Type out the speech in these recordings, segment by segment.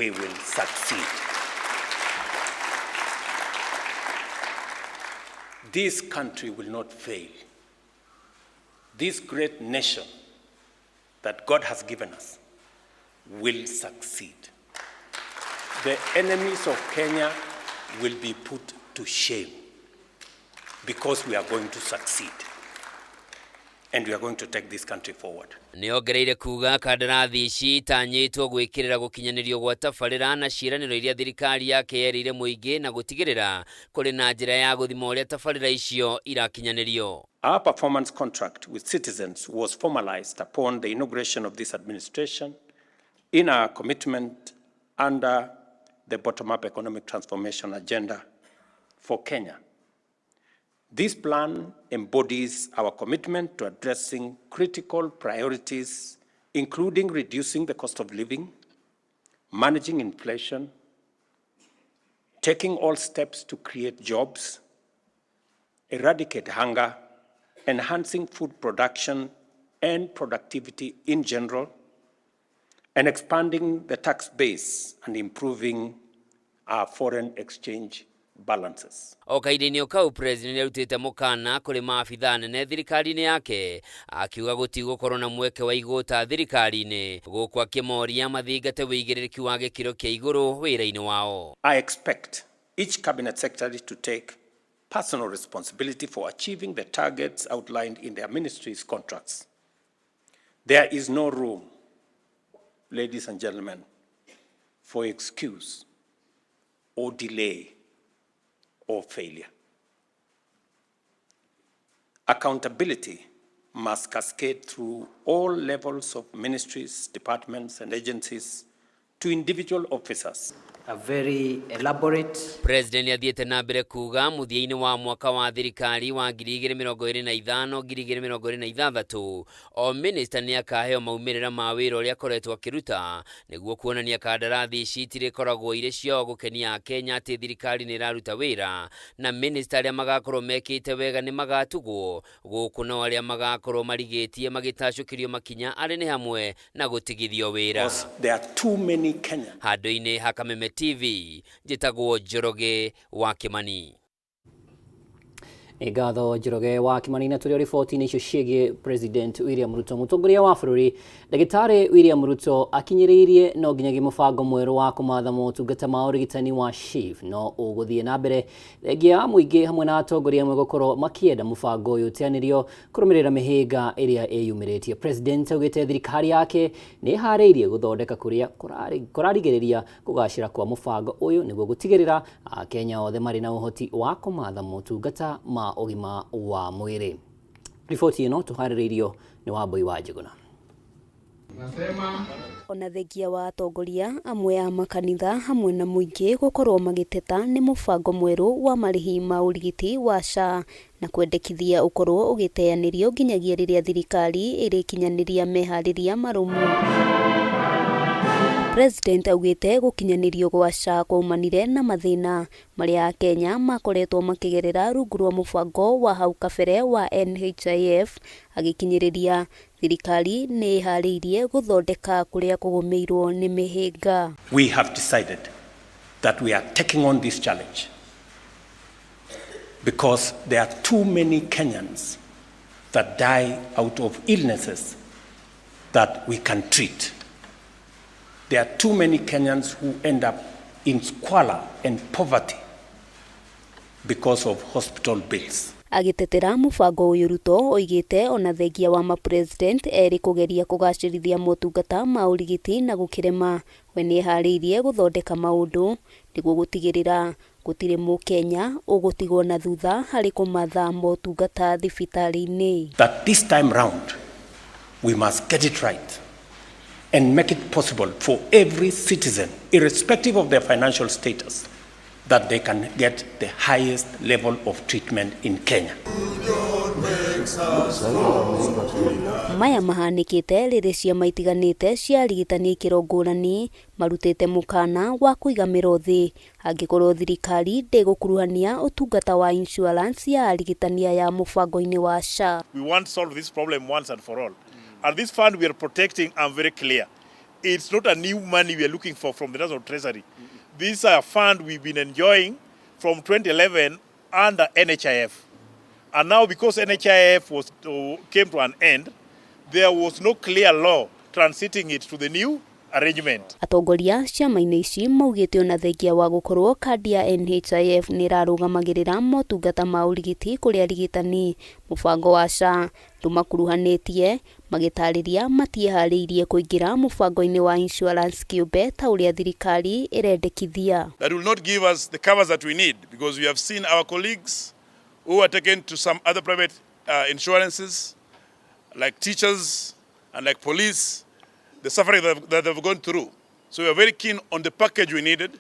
we will succeed. This country will not fail. This great nation that God has given us will succeed. The enemies of Kenya will be put to shame because we are going to succeed. And we are going to take this country forward. Niongereire kuga kandarathi ici itanyitwo gwikirira gukinyanirio gwa tabarira na ciiraniro iria thirikari yake yerire muingi na gutigirira kuri na njira ya guthima uria tabarira icio irakinyanirio. Our performance contract with citizens was formalized upon the inauguration of this administration in our commitment under the bottom-up economic transformation agenda for Kenya. This plan embodies our commitment to addressing critical priorities, including reducing the cost of living, managing inflation, taking all steps to create jobs, eradicate hunger, enhancing food production and productivity in general, and expanding the tax base and improving our foreign exchange balances. Okaidinio kau president arutite mukana kuri maabitha nene thirikari-ini yake akiuga gutigukorwo na mweke wa igota thirikari-ini guku akimoria mathingate wigiririku wa gikiro kia iguru wira-ini wao. I expect each cabinet secretary to take personal responsibility for achieving the targets outlined in their ministry's contracts. There is no room, ladies and gentlemen, for excuse or delay or failure. Accountability must cascade through all levels of ministries, departments, and agencies to individual officers. A very elaborate. President athiete na mbere kuga muthia-ini wa mwaka wa thirikari wa 2025-2026 o minister ni akaheo maumirira ma wira uria akoretwo akiruta niguo kuonania kandarathi ici itirikoragwo iri cio gukenia Kenya ati thirikari ni iraruta wira na minister aria magakorwo mekite wega ni magatugwo guku no aria magakorwo marigitie magitacukirio makinya ari ni hamwe na gutigithio wira. There are too many Kenyans. Handu-ini ha Kameme TV njitagwo Njoroge wa Kimani. Igatho Njoroge wa Kimani na tuli riboti-ini icio ciĩgiĩ President William Ruto. Mũtongoria wa bũrũri Ndagĩtarĩ William Ruto akinyĩrĩirie no nginyagia mũbango mwerũ wa kũmatha motungata ma ũrigitani wa SHIF no ũgũthiĩ na mbere thengia mũingĩ hamwe na atongoria amwe gũkorwo makĩenda mũbango ũyũ ũteanĩrio kũrũmĩrĩra mĩhĩnga ĩrĩa ĩyumĩrĩtie. President augĩte thirikari yake nĩ ĩharĩirie gũthondeka kũrĩa kũrarigĩrĩria kũgacĩra kwa mũbango ũyũ nĩguo gũtigĩrĩra Akenya othe marĩ na ũhoti wa kũmatha motungata ma ũgima wa mwĩrĩ. Riboti ĩno tũharĩrĩirio nĩ Wambui wa Njuguna. Ona thengia wa atongoria amwe a makanitha hamwe na muingĩ gũkorwo magĩteta nĩ mũbango mwerũ wa marĩhi ma ũrigiti wa SHA na kwendekithia ũkorwo ũgĩteanĩrio nginyagia rĩrĩa thirikari ĩrĩkinyanĩria meharĩria marũmu. President augĩte gũkinyanĩrio gwa SHA kwaumanire na mathĩna marĩa Akenya makoretwo makĩgerera rungu rwa mũbango wa hau kabere wa NHIF agĩkinyĩrĩria thirikari nĩ ĩharĩirie gũthondeka kũrĩa kũgũmĩirwo nĩ mĩhĩnga. We have decided that we are taking on this challenge because there are too many Kenyans that die out of illnesses that we can treat. There are too many Kenyans who end up in squalor and poverty because of hospital bills. Agitetera mũbango ũyũ Ruto oigĩte ona thengia wa ma-president erĩ kũgeria kũgacĩrithia motungata ma ũrigiti na gũkĩrema we nĩ eharĩirie gũthondeka maũndũ nĩguo gũtigĩrĩra gũtirĩ Mũkenya ũgũtigwo na thutha harĩ kũmatha motungata thibitarĩ-inĩ. That this time round we must get it right and make it possible for every citizen, irrespective of their financial status, that they can get the highest level of treatment in Kenya. Maya mahanĩkĩte rĩrĩa ciama itiganĩte cia arigitani ikĩro ngũrani marutĩte mũkana wa kũiga mĩro-thĩ angĩkorwo thirikari ndĩgũkuruhania ũtungata wa insurance ya arigitani ya mũbango-inĩ wa SHA. We want to solve this problem once and for all. And this fund we are protecting, I'm very clear. it's not a new money we are looking for from the National Treasury. These are a fund we've been enjoying from 2011 under NHIF. And now because NHIF came to an end, there was no clear law transiting it to the new arrangement. Atongoria ciama-inĩ ici maugĩte ona thengia wa gũkorwo kandi ya NHIF nĩ ĩrarũgamagĩrĩra motungata ma ũrigiti kũrĩ arigitani, mũbango wa SHA ndũmakuruhanĩtie, magĩtarĩria matiĩharĩirie kũingĩra mũbango-inĩ wa insurance kĩũmbe ta ũrĩa thirikari ĩrendekithia. That will not give us the covers that we need, because we have seen our colleagues who are taken to some other private insurances, like teachers and like police, the suffering that they've gone through. So we are very keen on the package we needed,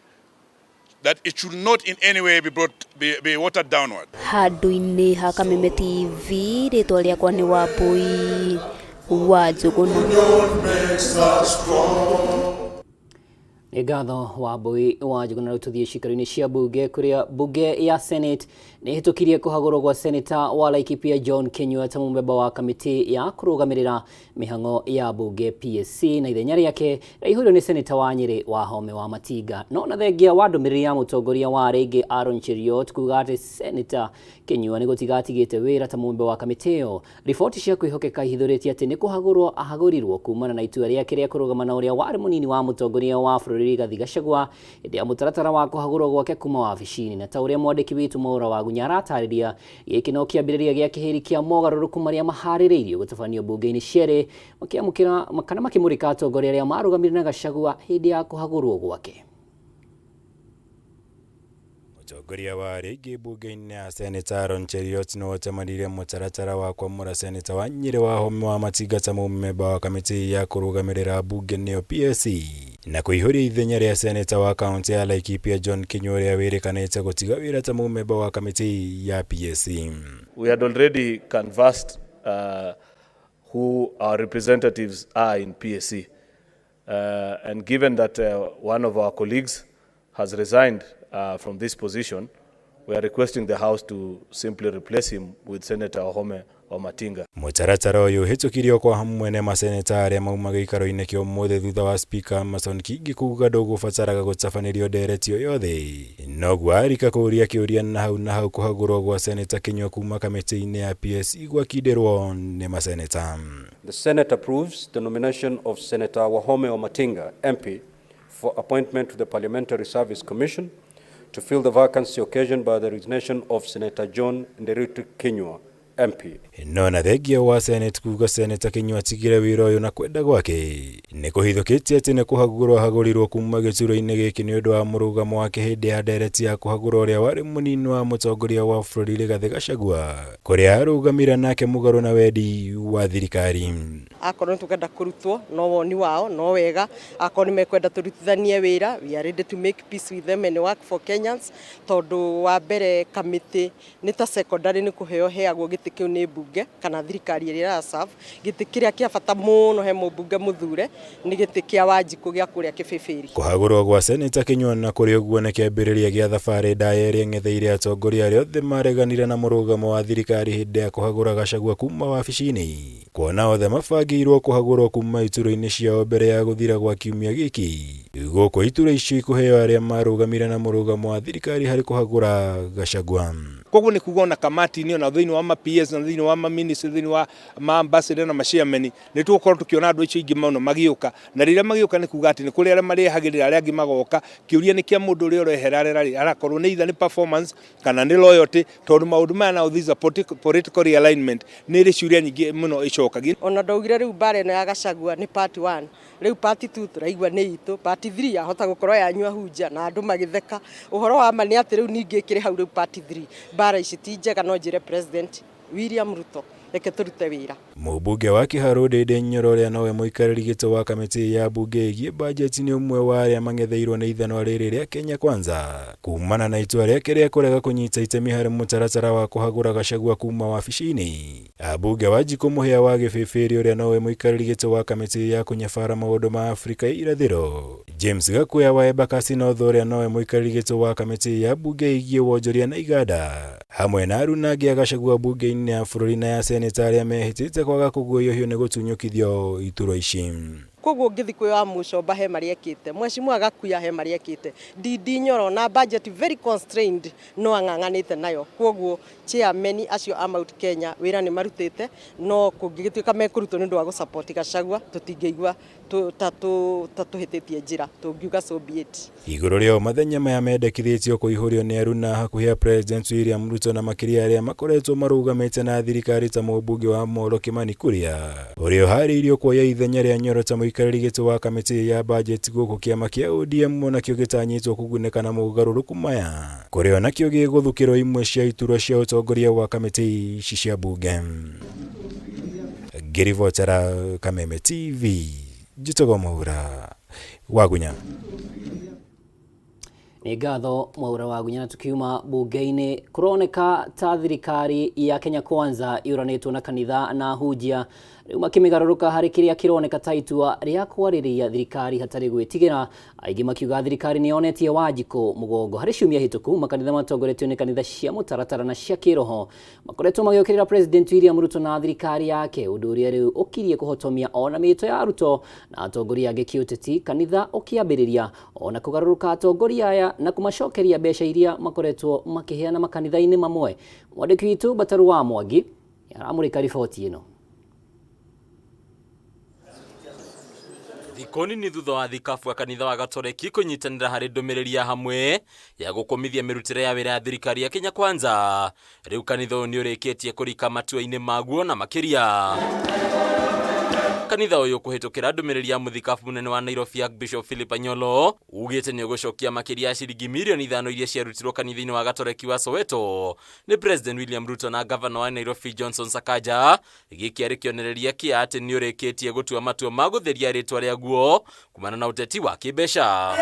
that it should not in any way be watered downward. Handũ-inĩ ha Kameme TV, rĩtwa rĩakwa nĩ Wambui wa Njũgũna. Nĩ ngatho Wambui wa Njũgũna. Tũthiĩ cikaro-inĩ cia bunge kũrĩa bunge ya Senate nĩ hĩtũkirie kũhagũrwo gwa Senator wa Laikipia John Kinyua ta mũmemba wa kamĩtĩ ya kũrũgamĩrĩra mĩhang'o ya bunge PSC, na ithenya rĩake rĩaihũrio nĩ Senator wa Nyĩrĩ Wahome wa Matinga. No na thengia wa ndũmĩrĩri ya mũtongoria wa rĩngĩ Aaron Cheruiyot kuuga atĩ Senator Kinyua nĩ gũtigatigĩte wĩra ta mũmemba wa kamĩtĩ ĩyo, riboti cia kwĩhokeka ihithũrĩtie atĩ nĩ kũhagũrwo ahagũrirwo kumana na itua rĩake rĩa kũrũgama na ũrĩa warĩ mũnini wa mũtongoria wa bũrũri Rigathi Gachagua hĩndĩ ya mũtaratara wa kũhagũrwo gwake kuma wabici-inĩ. Na ta ũrĩa mwandĩki witũ Mwaũra wa Gunya aratarĩria, gĩkĩ no kĩambĩrĩria gĩa kĩhĩri kĩa mogarũrũku marĩa maharĩrĩirio gũtabanio bunge-inĩ cierĩ, makĩamũkĩra kana makĩmũrĩka atongoria arĩa marũgamire na Gachagua hĩndĩ ya kũhagũrwo gwake. Mũtongoria wa rĩngĩ bunge-inĩ ya Senator Aaron Cheruiyot no otemanire mũtaratara wa kwamũra Senator wa Nyĩrĩ Wahome wa Matinga ta mũmemba wa kamĩtĩ ya kũrũgamĩrĩra bunge nĩyo PSC, na kũihũria ithenya rĩa Senator wa kaunti ya Laikipia John Kinyua ũrĩa wĩrĩkanĩte gũtiga wĩra ta mũmemba wa kamĩtĩ ya PSC. We had already canvassed who our representatives are in PSC, and given that one of our colleagues has resigned from this position, we are requesting the House to simply replace him with Senator Wahome wa Matinga. Mũtaratara ũyũ hĩtũkirio kwa hamwe nĩ maseneta arĩa mauma gĩikaro-inĩ kĩa ũmũthĩ thutha wa Speaker Mason Kingi kuuga ndũgũbataraga gũtabanĩrio ndereti o yothe. Noguo arika kũũria kĩũria na hau kũhagũrwo gwa Senator Kinyua kuma kamĩtĩ-inĩ ya PSC gwakindĩrwo nĩ maseneta. The Senate approves the nomination of Senator Wahome wa Matinga, MP, for appointment to the Parliamentary Service Commission to fill the vacancy occasioned by the resignation of Senator John Nderitu Kinyua, MP. No na thengia wa Senate kuuga Senator Kinyua atigire wĩra ũyũ na kwenda gwake nĩ kũhithũkĩtie atĩ nĩ kũhagũrwo ahagũrirwo kuma gĩturwa-inĩ gĩkĩ nĩ ũndũ wa mũrũgamo wake hĩndĩ ya ndereti ya kũhagũrwo ũrĩa warĩ mũnini wa mũtongoria wa bũrũri Rigathi Gachagua, kũrĩa arũgamire nake mũgarũ na wendi wa thirikari. Akorwo tũkenda kũrutwo no woni wao no wega, akorwo nĩ mekwenda tũrutithanie wĩra, we are ready to make peace with them and work for Kenyans. Tondũ wa mbere kamĩtĩ nĩ ta secondary nĩ kũheo heagwo gĩtĩ kĩu nĩ bunge kana thirikari ĩrĩa ĩraserve. Gĩtĩ kĩrĩa kĩa bata mũno he mũmbunge mũthure nĩ gĩtĩ kĩa Wanjikũ gĩa kũrĩa Kĩbĩbĩri. Kũhagũrwo gwa Senator Kinyua na kũrĩ ũguo nĩ kĩambĩrĩria gĩa thabarĩ ndaya ĩrĩa ng'etheire atongoria arĩa othe mareganire na mũrũgamo wa thirikari hĩndĩ ya kũhagũra Gachagua kuma wabici-inĩ, kuona othe mabangĩirwo kũhagũrwo kuma iturwa-inĩ ciao mbere ya gũthira gwa kiumia gĩkĩ, gũkũ iturwa icio ikũheo arĩa marũgamire na mũrũgamo wa thirikari harĩ kũhagũra Gachagua. Koguo nĩ kuga ona kamati-inĩ ona thĩinĩ wa ma-PS na thĩinĩ wa ma-ministry thĩinĩ wa ma-ambassador na ma-chairman nĩ tũgũkorwo tũkĩona andũ acio ingĩ mũno magĩũka, na rĩrĩa magĩũka nĩ kuga atĩ nĩ kũrĩ arĩa marĩhagĩrĩra arĩa angĩ magoka. Kĩũria nĩ kĩa mũndũ ũrĩa ũrehera arakorwo nĩ either nĩ performance kana nĩ loyalty, tondũ maũndũ maya now these are political realignment nĩ rĩ ciũria nyingĩ mũno icokagio. Ona ndaugire rĩu mbara ĩno ya Gachagua nĩ part 1, rĩu part 2 tũraigua nĩ itũ, part 3 yahota gũkorwo yanyua hunja na andũ magĩtheka. Ũhoro wa ma nĩ atĩ rĩu ningĩ kĩrĩ hau rĩu part 3 mbara ici ti njega, no njĩre President William Ruto reke tũrute wĩra. Mũmbunge wa Kĩharũ Ndĩndĩ Nyoro ũrĩa nowe mũikarĩri gĩtĩ wa kamĩtĩ ya bunge ĩgiĩ bajeti nĩ ũmwe wa arĩa mang'etheirwo nĩ ithanwa rĩrĩ rĩa Kenya Kwanza kumana na itua rĩake rĩa kũrega kũnyita itemi harĩ mũtaratara wa kũhagũra Gachagua kuma wabici-inĩ. Ambunge wa Wanjikũ mũhĩa wa Gĩbĩbĩri ũrĩa nowe mũikarĩri gĩtĩ wa kamĩtĩ ya kũnyabara maũndũ ma Afrika ya irathĩro, James Gakuya wa Embakasi North ũrĩa nowe mũikarĩri gĩtĩ wa kamĩtĩ ya bunge ĩgiĩ wonjoria na iganda, hamwe na aruna angĩ a Gachagua bunge-inĩ ya bũrũri na ya Senator arĩa mehĩtĩte kwaga kũguoyohio nĩ gũtunyũkithio iturwa ici. koguo ngithi kwi mucomba he maria ekite mwecimu agakuya he maria ekite Ndindi Nyoro na budget very constrained no ang'ang'anite nayo koguo chairman acio a Mount Kenya wira ni marutite no kungigituika mekurutwo ni ndu wa gusupport Gachagua tutingeigua tatuhititie njira tungiuga so be it. Iguru rĩo mathenya maya mendekithĩtio kũihũrio nĩ aruna hakuhĩ a President William Ruto na makĩria arĩa makoretwo marũgamĩte na thirikari ta mũmbunge wa Molo Kimani Kuria ũrĩa ũharĩirio kuoya ithenya rĩa Nyoro ta mũikarĩri gĩtĩ wa kamĩtĩ ya budget gũkũ kĩama kĩa ODM nakĩo gĩtanyĩtwo kũgunĩka na mogarũrũku maya kũrĩa nakĩo gĩgũthukĩrwo imwe cia iturwa cia ũtongoria wa kamĩtĩ ici cia bunge. Ngĩribotera Kameme TV Jitogo Mwaura Wagunya. Nĩ ngatho Mwaura Wagunya. Tukiuma bunge-inĩ kuroneka ta thirikari ya Kenya Kwanza yuranĩtwo na kanitha na hunjia rĩu makĩmĩgarũrũka harĩ kĩrĩa kĩroneka ta itua rĩa kwarĩrĩria thirikari hatarĩ gwĩtigĩra, aingĩ makiuga thirikari nĩyonetie Wanjikũ mũgongo. Harĩ ciumia hĩtũku makanitha matongoretio nĩ kanitha cia mũtaratara na cia kĩroho makoretwo magĩũkĩrĩra President William Ruto na thirikari yake, ũndũ ũrĩa rĩu ũkirie kũhotomia ona mĩto ya Ruto na atongoria angĩ kĩũteti, kanitha ũkĩambĩrĩria ona kũgarũrũka atongoria aya na kũmacokeria mbeca iria makoretwo makĩheana makanitha-inĩ mamwe. Mwandĩki witũ Bataru wa Mwangi aramũrĩka riboti ĩno. Thikoni ni thutha wa thikabu ya kanitha wa Gatoreki kunyitanira hari ndumiriri ya hamwe ya gukomithia mirutire ya wira ya thirikari ya Kenya Kwanza. Riu kanitha ni urikitie kurika matua-ini maguo na makiria. Kanitha uyu kuhitukira ndumiriri ya muthikabu munene wa Nairobi Bishop Philip Anyolo ugite ni ugucokia makiria ya ciringi milioni 5 iria ciarutirwo kanitha-ini wa Gatoreki wa Soweto ni President William Ruto na Governor wa Nairobi Johnson Sakaja, gikiari kionereria kia ati ni urikitie gutua matua ma gutheria ritwa ria guo kumana na uteti wa kibesha.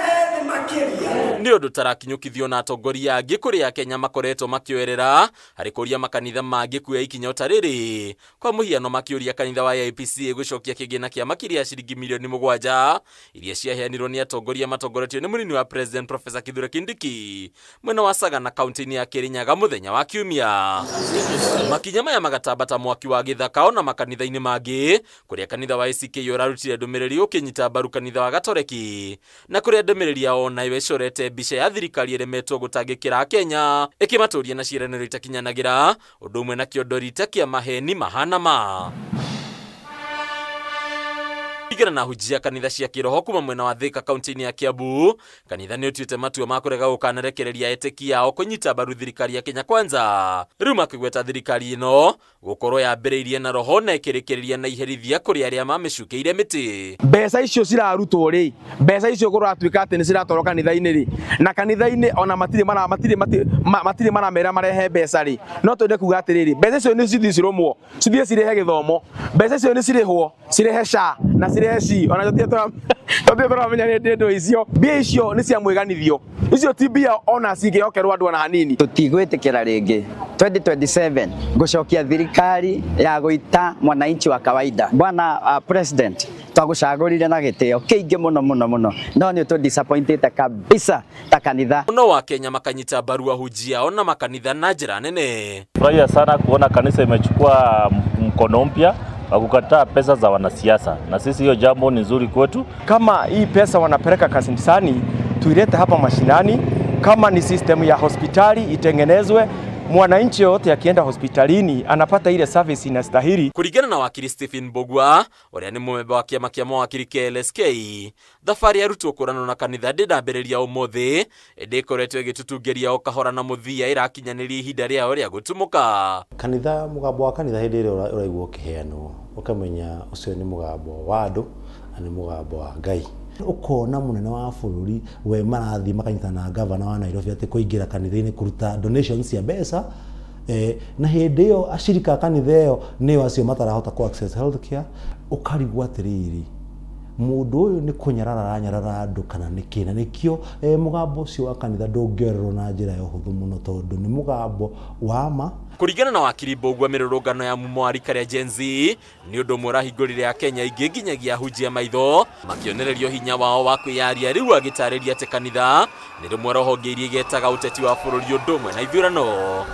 Ni undu tarakinyukithio na atongoria angi kuria Kenya makoretwo makioerera hari kuria makanitha mangi kuya ikinya utariri. Kwa muhiano makiuria kanitha wa IPC gucokia kigina kia makiria ciringi milioni 7 iria ciaheanirwo ni atongoria matongoretio ni munini wa President Professor Kithure Kindiki mwena wa Sagana kaunti-ini ya Kirinyaga muthenya wa Kiumia. Makinya maya magatambata mwaki wa githaka ona makanitha-ini mangi kuria kanitha wa ACK urarutire ndumiriri ukinyita mbaru kanitha wa Gatoreki na kuria ndumiriri yao na iwecorete mbica ya thirikari iremetwo gutangikira Kenya ikimaturia na ciĩranĩro itakinyanagira undu umwe na kiondori kia maheni mahana ma. Igana na hujia kanitha cia kiroho kuma mwena wa Thika kaunti-ini ya Kiambu, kanitha ni utuite matua ma kurega gukanerekereria eteki yao kunyita mbaru thirikari ya Kenya Kwanza. Riu makigweta thirikari ino gukorwo yambĩrĩirie na roho na ikĩrĩkĩrĩria na iherithia kuri aria mamĩcukeire mĩtĩ. Mbeca icio cirarutwo ri, mbeca icio kuratuika ati ni ciratwarwo kanitha-ini ri, na kanitha-ini ona matire maramera marehe mbeca ri, no twende kuga atiriri mbeca icio ni cithiciromwo cithie cirehe githomo, mbeca icio ni cirihwo cirehe SHA na cirehe ona turamenya ni ndo icio mbia icio ni cia mwiganithio, icio ti mbia ona cingĩhokerwo andũ na hanini. Tutigwĩtĩkĩra rĩngĩ 2027 gucokia thirikari ya guita mwananchi wa kawaida. Bwana President, twagucagũrire na gĩtĩo kĩingĩ mũno no nĩ disappointed kabisa ta kanitha. No wa Kenya makanyita mbaru ahunjia ona makanitha na njĩra nene. Furahia sana kuona kanisa imechukua mkono mpya wa kukataa pesa za wanasiasa, na sisi hiyo jambo ni nzuri kwetu. Kama hii pesa wanapeleka kanisani tuilete hapa mashinani, kama ni system ya hospitali itengenezwe, mwananchi yote akienda hospitalini anapata ile service inastahili. Kuringana na wakili Stephen Bogwa uria ni mumemba wa kiama kia mawakili kia LSK, thabari ya Ruto kurana na kanitha ndambĩrĩria umuthi ndikoretwo igitutungeria o kahora na muthia irakinyaniria ihinda rĩao rĩa gutumuka. Kanitha, mugambo wa kanitha hindi ĩrĩa ũraigua ũkĩheanwo ukamenya ucio ni mugambo wa andũ na ni mugambo wa Ngai. Ukona munene wa bururi we marathi makanyitana na governor wa Nairobi ati kuingira kanitha-ini kuruta donations ya mbeca na hindi iyo ashirika kanitha iyo ni acio matarahota ku access healthcare. Ukarigwa atiriri mundu uyu ni kunyarara andu kana nikina nikio mugambo ucio wa kanitha ndungĩorerwo na njĩra ya ũhũthũ mũno tondu ni mugambo wa ma. Kuringana na wakili Bogwa mirurungano ya mumwari karia Gen Z ni undu murahingurire ya Kenya ingĩ nginyagia hujia maitho makionererio hinya wao wa kwiyaria riu agitariria ati kanitha ni rimwe rohonge iria igetaga uteti wa bururi undu umwe na ithurano.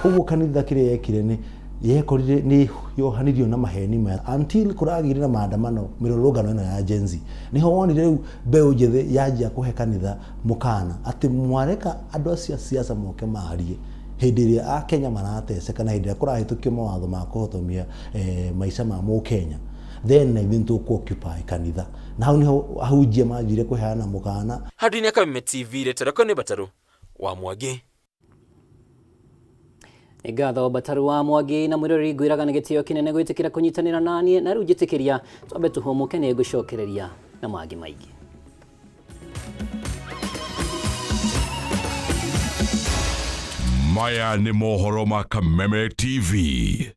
Uguo kanitha kiria yekire ni yekorire ni yohanirio na maheni ma until kuragirira maandamano mirorogano ino ya Gen Z niho wonire riu mbeu njithe yanjia kuhe kanitha mukana ati mwareka andu acio siasa moke maharie hindi iria a Kenya marateceka na hindi iria kurahitukio mawatho ma kuhotomia maisha ma mu Kenya then na ithu ku occupy kanitha na hau niho ahunjia manjire kuheana mukana Hadini Kameme TV retereko ni Bataru wa Mwangi. Igatho Bataru wa Mwangi na mwirori ngwiraga nĩ gĩtĩo kĩnene gwĩtĩkĩra kũnyitanĩra naniĩ na rĩu njĩtĩkĩria twambe tũhũmũke nĩ ngũcokereria na mangĩ maingĩ. Maya nĩ mohoro ma Kameme TV.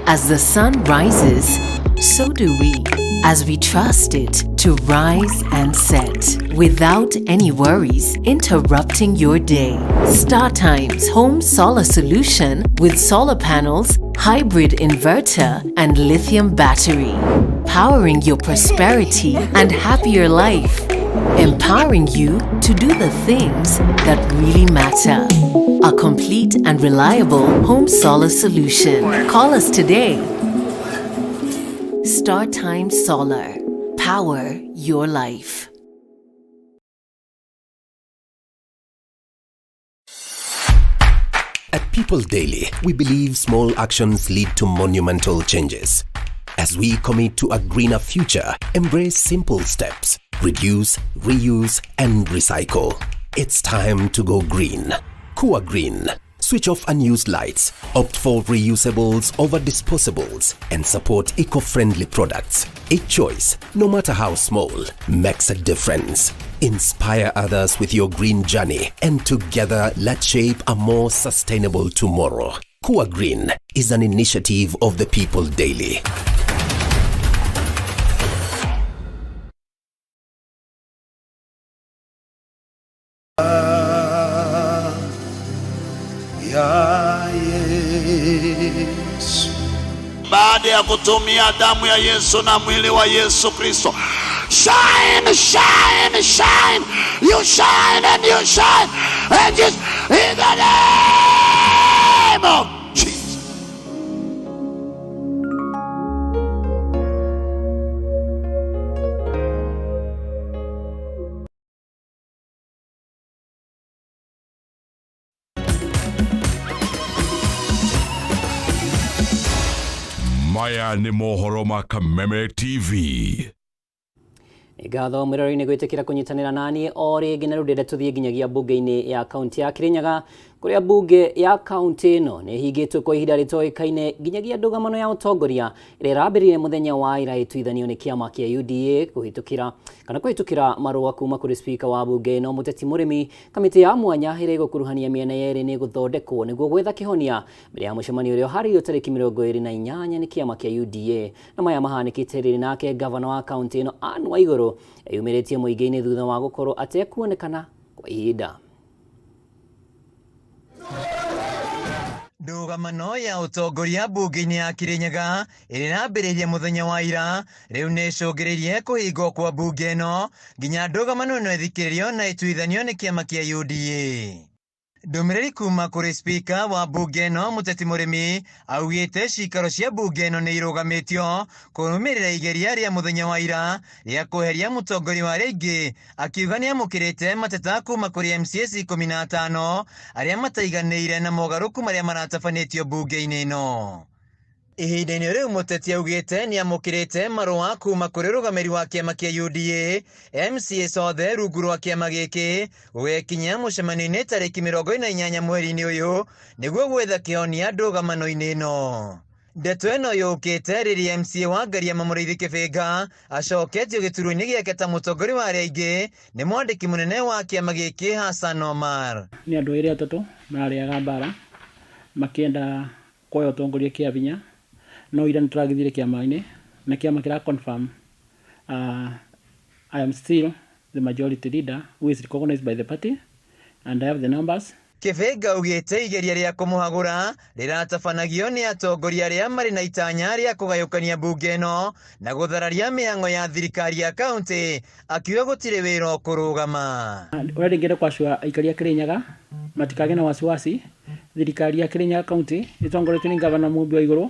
As the sun rises, so do we, as we trust it to rise and set without any worries interrupting your day. StarTime's home solar solution with solar panels, hybrid inverter, and lithium battery, powering your prosperity and happier life, empowering you to do the things that really matter. A complete and reliable home solar solution. Call us today. StarTime Solar. Power your life. At People Daily, we believe small actions lead to monumental changes. As we commit to a greener future, embrace simple steps, reduce, reuse, and recycle. It's time to go green. Kua Green. Switch off unused lights, opt for reusables over disposables, and support eco-friendly products. A choice, no matter how small, makes a difference. Inspire others with your green journey, and together let's shape a more sustainable tomorrow. Kua Green is an initiative of the People Daily. Baada ya kutumia damu ya Yesu na mwili wa Yesu Kristo, shine, shine, shine, you shine and you shine, and just in the name of Jesus. Maya nĩ mohoro ma Kameme TV. Igatho mwirori nĩ gwĩtĩkĩra kũnyitanĩra naniĩ o rĩngĩ na rĩu ndĩrenda tũthiĩ nginyagia mbunge-inĩ ya kaunti ya Kirinyaga, kũrĩa mbunge ya kaunti ĩno nĩ hingĩtwo kwa ihinda rĩtoĩkaine nginyagia ndũgamano ya ũtongoria ĩrĩa ĩrambĩrĩirie mũthenya wa ira ĩtuithanio nĩ kĩama kĩa UDA kũhĩtũkĩra marũa kuma kũrĩ spika wa mbunge ĩno Mũteti Mũrĩmi. Kamĩtĩ ya mwanya ĩrĩa ĩgũkuruhania mĩena yerĩ nĩ ĩgũthondekwo nĩguo gwetha kĩhonia mbere ya mũcemanio ũrĩa ũharĩirio tarĩki 28 nĩ kĩama kĩa UDA. Na maya mahanĩkĩte rĩrĩ nake gavana wa kaunti ĩno Anne Waigũrũ eyumĩrĩtie mũingĩ-inĩ thutha wa gũkorwo atekuonekana kwa ihinda. Ndũgamano ya ũtongoria mbunge-inĩ ya Kirinyaga ĩrĩa ĩrambĩrĩirie mũthenya wa ira rĩu nĩ ĩcũngĩrĩirie kũhingwo kwa mbunge ĩno nginya ndũgamano ĩno ĩthikĩrĩrio na ĩtuithanio nĩ kĩama kĩa UDA. Ndũmĩrĩri kuma kũrĩ spika wa mbunge ĩno Mũteti Mũrĩmi augĩte cikaro cia mbunge ĩno nĩ irũgamĩtio kũrũmĩrĩra igeria rĩa mũthenya wa ira rĩa kweheria mũtongoria wa rĩngĩ, akiuga nĩ amũkĩrĩte mateta kuma kũrĩ MCAs 15 arĩa mataiganĩire na mogarũku marĩa maratabanĩtio mbunge-inĩ ĩno. Ihinda-inĩ rĩu Mũteti augĩte nĩ amũkĩrĩte marũa kuma kũrĩ rũgamĩrĩri wa kĩama kĩa UDA MCAs othe rungu rwa kĩama gĩkĩ gũgĩkinya mũcemanio-inĩ tarĩki 28 mweri-inĩ ũyũ nĩguo gwetha kĩhonia ndũgamano-inĩ ĩno. Ndeto ĩno yũkĩte rĩrĩa MCA wa Ngariama Mũrĩithi Kĩbĩnga acoketio gĩturwa-inĩ gĩake ta mũtongoria wa arĩa aingĩ nĩ mwandĩki mũnene wa kĩama gĩkĩ Hassan Omar. Nĩ andũ erĩ atatũ mararĩaga mbara makĩenda kuoya ũtongoria kĩa binya, no ira nĩ tũragĩthire kĩama-inĩ na kĩama kĩra confirm I am still the majority leader who is recognized by the party and I have the numbers. Kĩbĩnga ugĩte igeria rĩa kũmũhagũra rĩratabanagio nĩ atongoria arĩa marĩ na itanya rĩa kũgayũkania mbunge ĩno na gũthararia mĩhang'o ya thirikari ya kaunti, akiuga gũtirĩ wĩra ũkũrũgama. Ũrĩa rĩngĩ kwacua aikari a Kirinyaga matikagĩe na wasiwasi. Thirikari ya Kirinyaga kaunti ĩtongoretio nĩ gavana Mũmbi wa igũrũ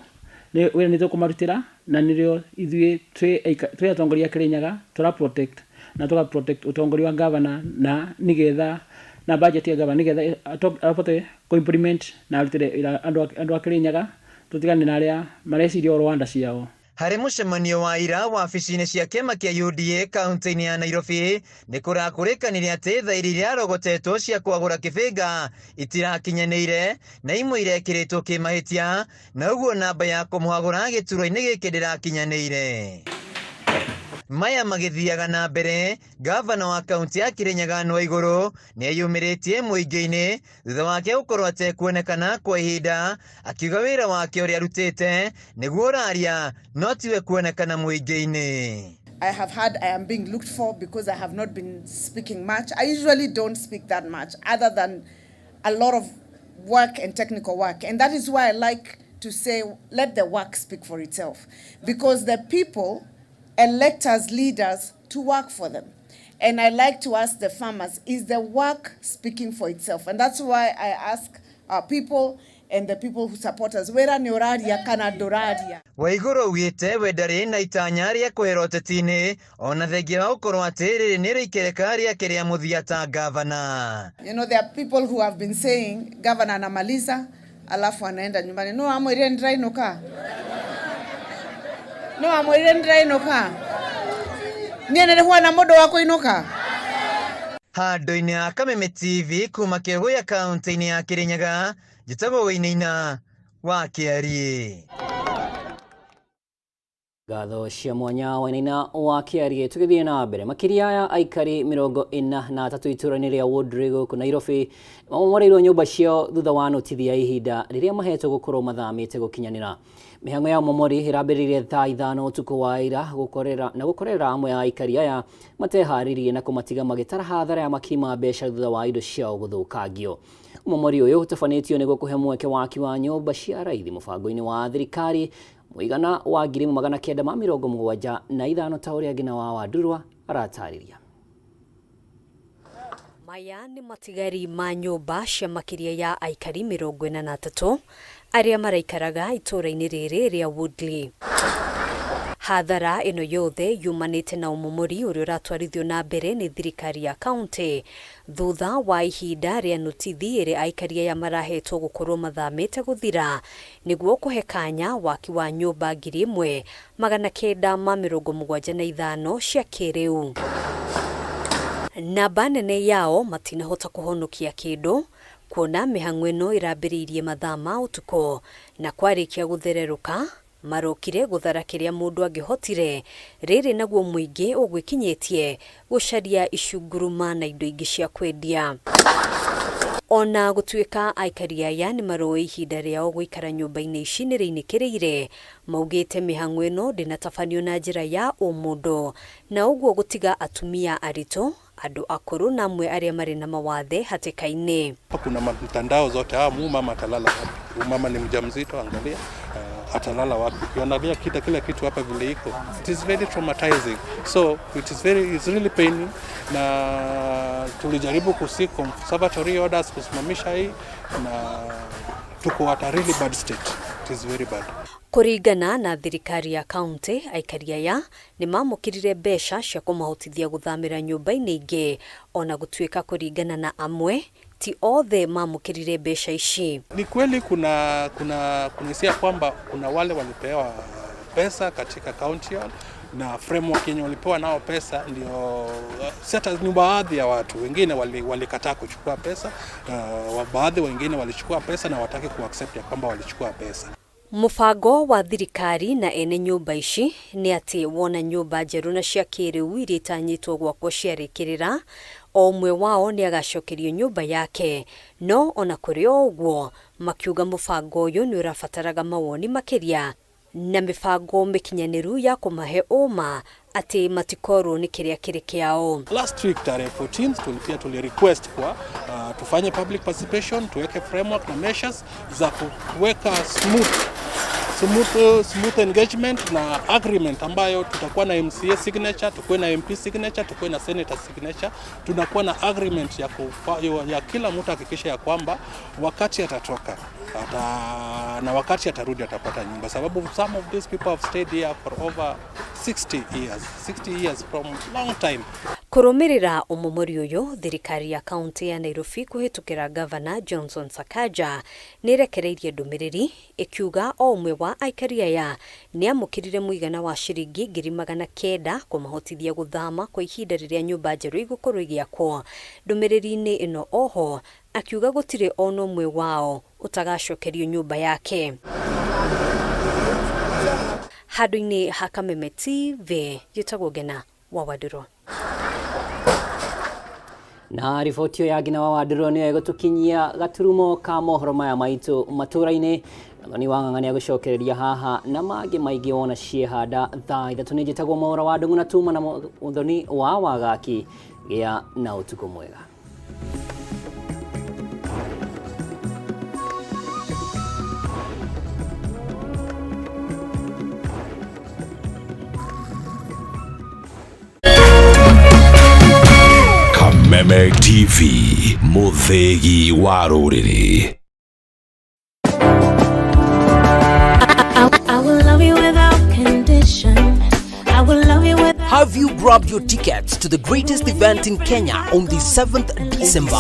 wĩra nĩ tũkũmarutĩra, na nĩrĩo ithuĩ twĩ atongoria a Kirinyaga tũra-protect na tũga-protect ũtongoria wa gavana na nĩgetha na budget ya gavana nĩgetha ahote kũ-implement na arutĩre andũ a Kirinyaga tũtigane na arĩa mareciria o Rwanda ciao. Harĩ mũcemanio wa ira wabici-inĩ cia kĩama kĩa UDA kaunti-inĩ ya Nairobi nĩ kũrakũrĩkanire atĩ thaĩri iria rogotetwo cia kwagũra kĩbĩnga itirakinyanĩire na imwe irekĩrĩtwo kĩmahĩtia, na ũguo namba ya kũmũhagũra gĩturwa-inĩ gĩkĩ ndĩrakinyanĩire. Maya magĩthiaga na mbere, gavana wa kaunti ya Kirinyaga wa igũrũ nĩ eyumĩrĩtie mũingĩ-inĩ thutha wake gũkorwo atekuonekana kwa ihinda, akiuga wĩra wake ũrĩa arutĩte nĩguo ũraria no tiwe kuonekana mũingĩ-inĩ. I am being looked for because I have not been speaking much. I usually don't speak that much other than a lot of work and technical work, and that is why I like to say let the work speak for itself, because the people elect us leaders to work for them. And I like to ask the farmers, is the work speaking for itself? And that's why I ask our people and the people who support us, wera ni oraria kana ndoraria. Waigũrũ ugĩte we ndarĩ na itanya rĩa kwehera ũteti-inĩ ona thengia wa gũkorwo atĩ rĩrĩ nĩ rĩikereka rĩake rĩa mũthia ta gavana. You know, there are people who have been saying governor anamaliza alafu anaenda nyumbani. No amwĩre ndĩrainũka. No amwĩre ndĩrainũka. Niĩ nĩ huana mũndũ wa kũinũka. Handũ-inĩ ha Kameme TV kuma Kĩgũya kaunti-inĩ ya Kirinyaga, njĩtagwo Wĩinaina wa Kĩarie. Ngatho cia mwanya Wĩinaina wa Kĩarie. Tũgĩthiĩ na mbere, makĩria ya aikari 43 itũũra-inĩ rĩa Woodley gũkũ Nairobi mamomoreirwo nyũmba ciao thutha wa notithia ihinda rĩrĩa mahetwo gũkorwo mathamĩte gũkinyanĩra. Mĩhang'o ya momori ĩrambĩrĩirie thaa 5 ũtukũ wa ira gũkorera amwe ya aikari aya mateharirie na kũmatiga magĩtara hathara ya makima mbeca thutha wa indo ciao gũthũkangio. Momori ũyũ ũtabanĩtio nĩguo kũhe mweke waki wa nyũmba cia raithi mũbango-inĩ wa thirikari mũigana wa 975 ta ũrĩa ngina wa Wandurwa aratarĩria. Maya nĩ matigari ma nyũmba cia makĩria ya aikari 43 arĩa maraikaraga itũũra-inĩ rĩrĩ rĩa Woodley. Hathara ĩno yothe yumanĩte na ũmomori ũrĩa ũratwarithio na mbere nĩ thirikari ya kaunti thutha wa ihinda rĩa notithi ĩrĩa aikari aya marahetwo gũkorwo mathamĩte gũthira nĩguo kũhe kanya waki wa nyũmba 1975 cia kĩrĩu. Namba nene yao matinahota kũhonokia kĩndũ kuona mĩhang'o ĩno ĩrambĩrĩirie mathaa ma ũtukũ na kwarĩkia gũthererũka marokire gũthara kĩrĩa mũndũ angĩhotire. Rĩrĩ naguo mũingĩ ũgwĩkinyĩtie gũcaria icunguruma na indo ingĩ cia kwendia. Ona gũtuĩka aikari aya nĩ maroe ihinda rĩao gũikara nyũmba-inĩ ici nĩ rĩinĩkĩrĩire, maugĩte mĩhang'o ĩno ndĩnatabanio na njĩra ya ũmũndũ na ũguo gũtiga atumia aritũ, andũ akũrũ na amwe arĩa marĩ na mawathe hatĩka-inĩ. Kuna mtandao zote, mama atalala wapi? Mama ni mjamzito, angalia atalala wapi? Ukiangalia kila kitu hapa vile iko, it is very traumatizing, so it's really paining. Na tulijaribu kuseek conservatory orders kusimamisha hii na tuko at a really bad state. It is very bad. Kũringana na thirikari ya kaunti, aikari aya nĩ mamũkĩrire mbeca cia kũmahotithia gũthamĩra nyũmba-inĩ ingĩ, ona gũtuĩka kũringana na amwe ti othe mamũkĩrire mbeca ici. Ni kweli kuna hisia kwamba kuna wale walipewa pesa katika kaunti na framework yenye walipewa nao pesa ndio sasa ni baadhi ya watu wengine walikataa kuchukua pesa, baadhi wengine walichukua pesa na wataki kuaccept ya kwamba walichukua pesa. Mũbango wa thirikari na ene nyũmba ici nĩ atĩ wona nyũmba njerũ na cia kĩrĩu iria itanyĩtwo gwakwo ciarĩkĩrĩra, o ũmwe wao nĩ agacokerio nyũmba yake. No ona kũrĩ o ũguo makiuga mũbango ũyũ nĩ ũrabataraga mawoni makĩria na mibango mikinyaniru ya kumahe uma ati matikoro ni kiria kiri kiao. Last week tarehe 14 tuli request kwa tufanye public participation, tuweke framework na measures za kuweka smooth engagement na agreement ambayo tutakuwa na MCA signature, tukuwe na MP signature, tukuwe na senator signature. Tunakuwa na agreement ya kila mtu hakikisha ya kwamba wakati atatoka na wakati atarudi atapata nyumba, sababu some of these people have stayed here for over 60 years from long time. Kurumirira umumuri uyu thirikari ya kaunti ya Nairobi kuhitukira Governor Johnson Sakaja nirekereirie ndumiriri ikiuga o umwe wa aikari aya ni amukirire muigana wa shiringi 900 kumahotithia guthama kwa ihinda riria nyumba njeru igukorwo igiakwo. Ndumiriri-ini ino oho akiuga gutire ono umwe wao utagacokerio nyumba yake. Handu-ini ha Kameme TV yitagwo Ngina wa Waduro. Na riboti ya Ngina wa Waduro niyo igutukinyia gaturumo ka mohoro maya maitu matura-ini. Nathoni wang'ang'ania gucokereria haha na mangi maigi wona ciehanda thaa 3 ni njitagwo mohoro wa ndungu na tuma na uthoni wa wagaki gia na utuko mwega. Kameme TV, muthegi wa ruriri. Have you grabbed your tickets to the greatest event in Kenya on the 7th December?